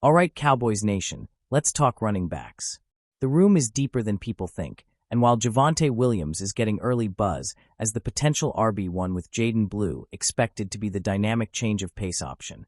All right, Cowboys Nation, let's talk running backs. The room is deeper than people think, and while Javonte Williams is getting early buzz as the potential RB1 with Jaden Blue expected to be the dynamic change of pace option,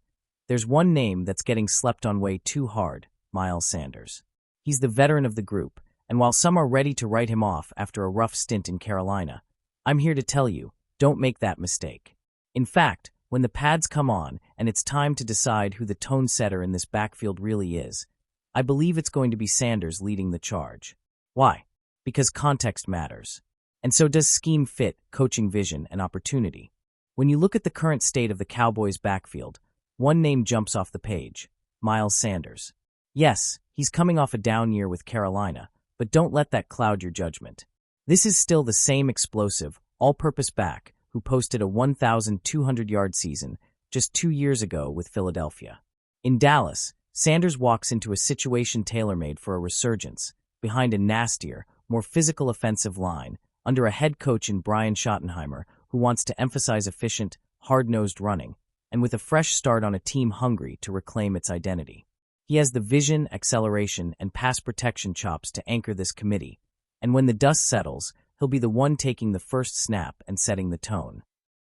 there's one name that's getting slept on way too hard: Miles Sanders. He's the veteran of the group, and while some are ready to write him off after a rough stint in Carolina, I'm here to tell you, don't make that mistake. In fact, when the pads come on and it's time to decide who the tone setter in this backfield really is, I believe it's going to be Sanders leading the charge. Why? Because context matters. And so does scheme fit, coaching vision, and opportunity. When you look at the current state of the Cowboys' backfield, one name jumps off the page: Miles Sanders. Yes, he's coming off a down year with Carolina, but don't let that cloud your judgment. This is still the same explosive, all-purpose back who posted a 1,200-yard season just 2 years ago with Philadelphia. In Dallas, Sanders walks into a situation tailor-made for a resurgence, behind a nastier, more physical offensive line, under a head coach in Brian Schottenheimer who wants to emphasize efficient, hard-nosed running, and with a fresh start on a team hungry to reclaim its identity. He has the vision, acceleration, and pass protection chops to anchor this committee, and when the dust settles, he'll be the one taking the first snap and setting the tone.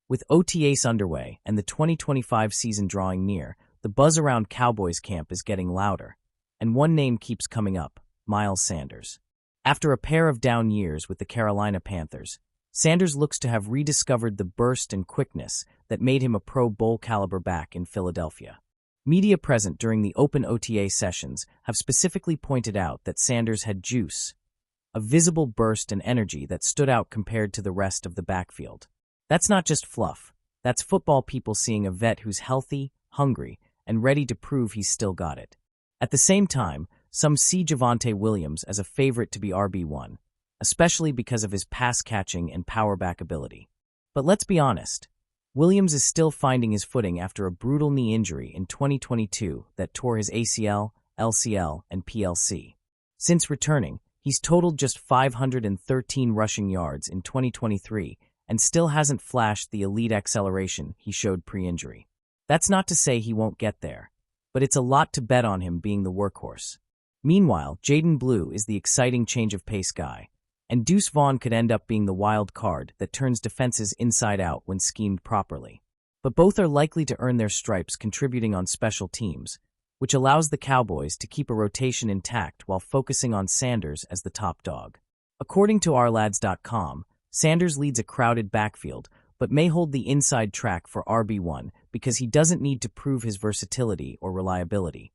With OTAs underway and the 2025 season drawing near, the buzz around Cowboys camp is getting louder, and one name keeps coming up: Miles Sanders. After a pair of down years with the Carolina Panthers, Sanders looks to have rediscovered the burst and quickness that made him a Pro Bowl-caliber back in Philadelphia. Media present during the open OTA sessions have specifically pointed out that Sanders had juice, a visible burst and energy that stood out compared to the rest of the backfield. That's not just fluff. That's football people seeing a vet who's healthy, hungry, and ready to prove he's still got it. At the same time, some see Javonte Williams as a favorite to be RB1, especially because of his pass-catching and power-back ability. But let's be honest, Williams is still finding his footing after a brutal knee injury in 2022 that tore his ACL, LCL, and PLC. Since returning, he's totaled just 513 rushing yards in 2023 and still hasn't flashed the elite acceleration he showed pre-injury. That's not to say he won't get there, but it's a lot to bet on him being the workhorse. Meanwhile, Jaden Blue is the exciting change of pace guy, and Deuce Vaughn could end up being the wild card that turns defenses inside out when schemed properly. But both are likely to earn their stripes contributing on special teams, which allows the Cowboys to keep a rotation intact while focusing on Sanders as the top dog. According to ourlads.com, Sanders leads a crowded backfield, but may hold the inside track for RB1 because he doesn't need to prove his versatility or reliability.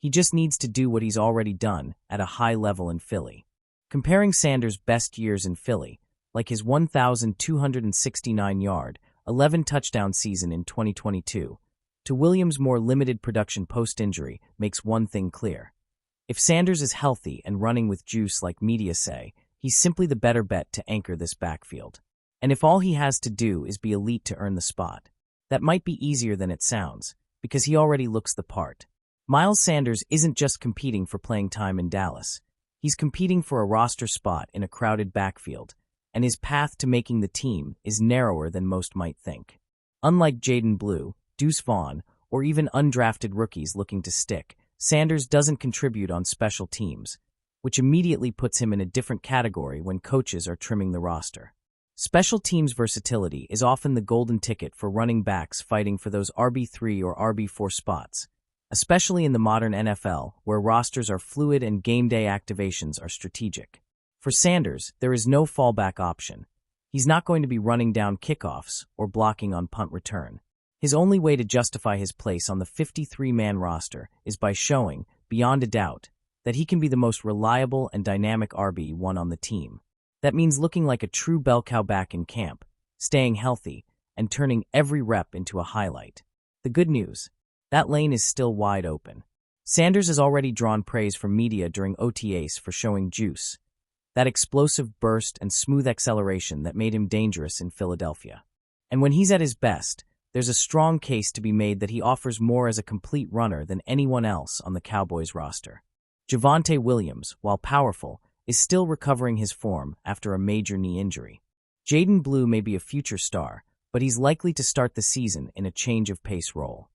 He just needs to do what he's already done at a high level in Philly. Comparing Sanders' best years in Philly, like his 1,269-yard, 11-touchdown season in 2022, to Williams' more limited production post-injury makes one thing clear. If Sanders is healthy and running with juice like media say, he's simply the better bet to anchor this backfield. And if all he has to do is be elite to earn the spot, that might be easier than it sounds, because he already looks the part. Miles Sanders isn't just competing for playing time in Dallas. He's competing for a roster spot in a crowded backfield, and his path to making the team is narrower than most might think. Unlike Jaden Blue, Deuce Vaughn, or even undrafted rookies looking to stick, Sanders doesn't contribute on special teams, which immediately puts him in a different category when coaches are trimming the roster. Special teams versatility is often the golden ticket for running backs fighting for those RB3 or RB4 spots, especially in the modern NFL, where rosters are fluid and game day activations are strategic. For Sanders, there is no fallback option. He's not going to be running down kickoffs or blocking on punt return. His only way to justify his place on the 53-man roster is by showing, beyond a doubt, that he can be the most reliable and dynamic RB1 on the team. That means looking like a true bell cow back in camp, staying healthy, and turning every rep into a highlight. The good news: that lane is still wide open. Sanders has already drawn praise from media during OTAs for showing juice, that explosive burst and smooth acceleration that made him dangerous in Philadelphia. And when he's at his best, there's a strong case to be made that he offers more as a complete runner than anyone else on the Cowboys roster. Javonte Williams, while powerful, is still recovering his form after a major knee injury. Jaden Blue may be a future star, but he's likely to start the season in a change of pace role.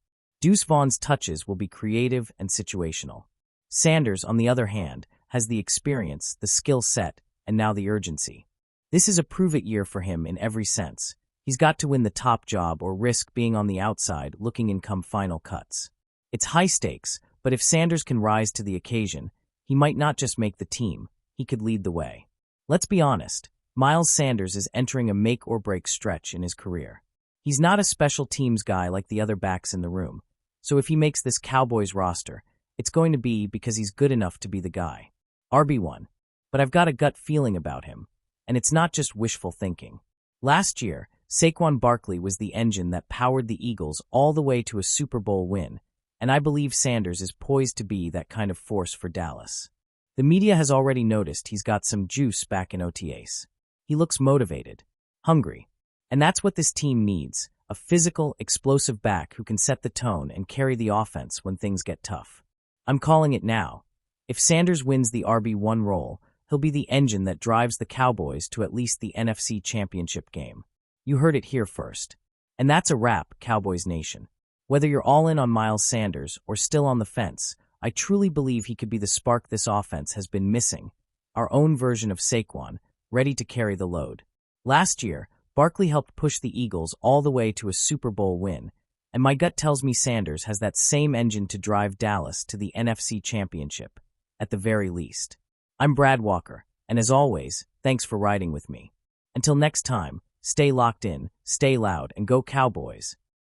Deuce Vaughn's touches will be creative and situational. Sanders, on the other hand, has the experience, the skill set, and now the urgency. This is a prove-it year for him in every sense. He's got to win the top job or risk being on the outside looking in come final cuts. It's high stakes, but if Sanders can rise to the occasion, he might not just make the team, he could lead the way. Let's be honest, Miles Sanders is entering a make-or-break stretch in his career. He's not a special teams guy like the other backs in the room, so if he makes this Cowboys roster, it's going to be because he's good enough to be the guy. RB1. But I've got a gut feeling about him, and it's not just wishful thinking. Last year, Saquon Barkley was the engine that powered the Eagles all the way to a Super Bowl win, and I believe Sanders is poised to be that kind of force for Dallas. The media has already noticed he's got some juice back in OTAs. He looks motivated, hungry, and that's what this team needs, a physical, explosive back who can set the tone and carry the offense when things get tough. I'm calling it now. If Sanders wins the RB1 role, he'll be the engine that drives the Cowboys to at least the NFC Championship game. You heard it here first. And that's a wrap, Cowboys Nation. Whether you're all in on Miles Sanders or still on the fence, I truly believe he could be the spark this offense has been missing, our own version of Saquon, ready to carry the load. Last year, Barkley helped push the Eagles all the way to a Super Bowl win, and my gut tells me Sanders has that same engine to drive Dallas to the NFC Championship, at the very least. I'm Brad Walker, and as always, thanks for riding with me. Until next time, stay locked in, stay loud, and go Cowboys.